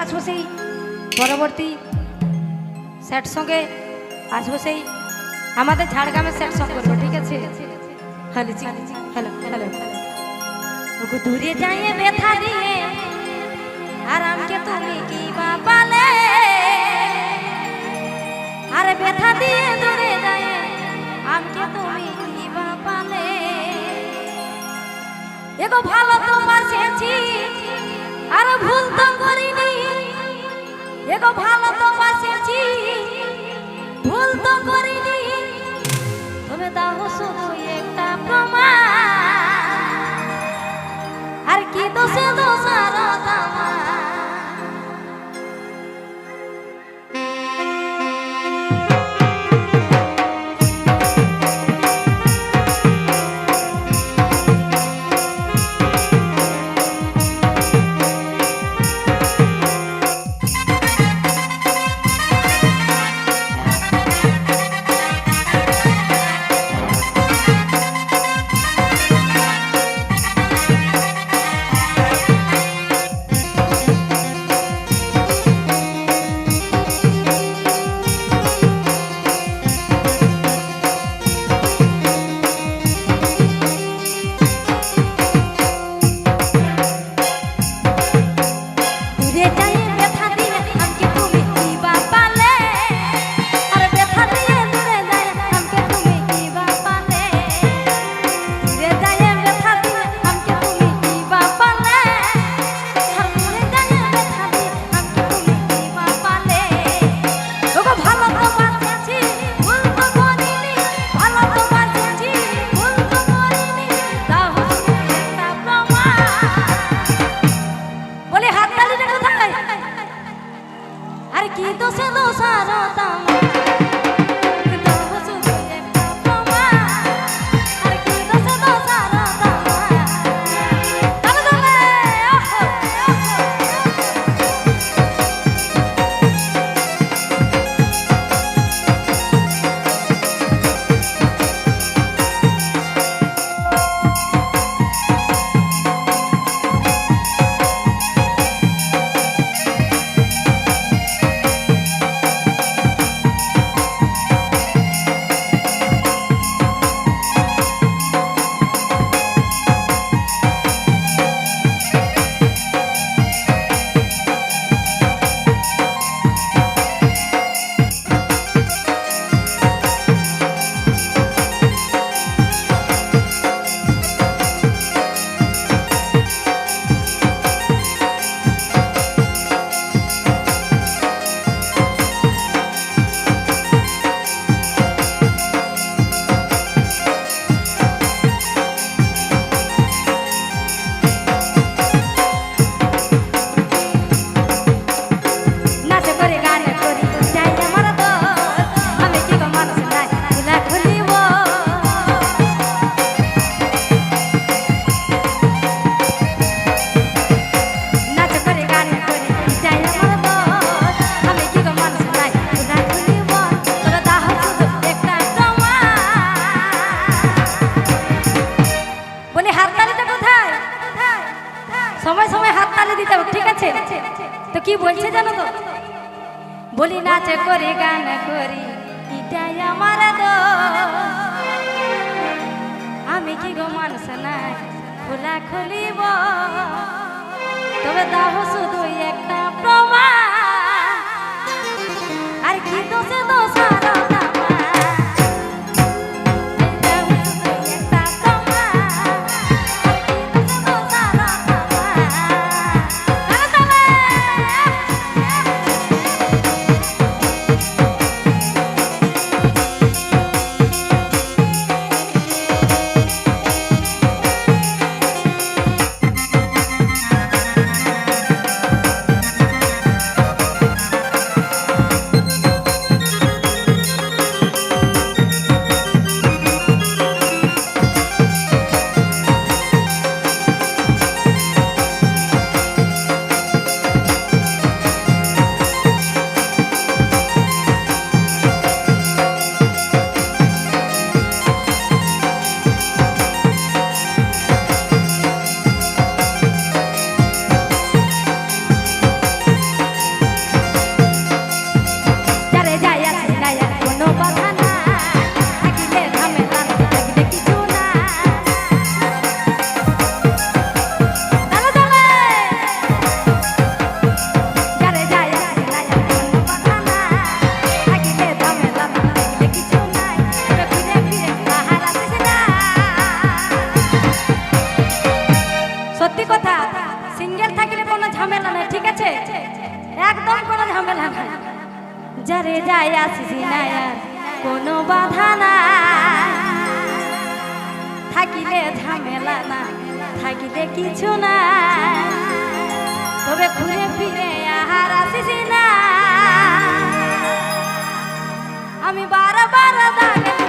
আসবো সেই পরবর্তী সেট সঙ্গে আসবো সেই আমাদের ঝাড়গ্রামের সেট সঙ্গ করবো, ঠিক আছে? হ্যালো হ্যালো হ্যালো ওগো দূরে যাইয়ে ব্যথা দিয়ে আর আমকে তুমি কি বা পালে, আরে ব্যথা দিয়ে দূরে যাইয়ে আমকে তুমি কি বা পালে। এগো ভালো তো বাসেছি আর ভুল তো করিনি, এগো ভালো তো বাসেছি ভুল তো করিনি, তবে দাও শুধু একটা প্রমাণ আর কি দোষে দোষারত আমার। সময় সময় হাত তালি দিতে হবে, ঠিক আছে? তো কি বলছে জানো তো, বলি নাচ করি গান করি এটাই আমার গো, আমি কি গো মানুষ নাই খোলা খুলিব, তবে দাও শুধু একটা প্রমাণ আর কি দোষে দোষারত ঝামেলা নেই, ঠিক আছে? একদম কোনো ঝামেলা নাই। যারে যাই আসিস না আর কোনো বাধা নাই, থাকিলে ঝামেলা না, থাকিলে কিছু না, তবে ঘুরে ফিরে আর আসিস না। আমি বারবার দাঁড়িয়ে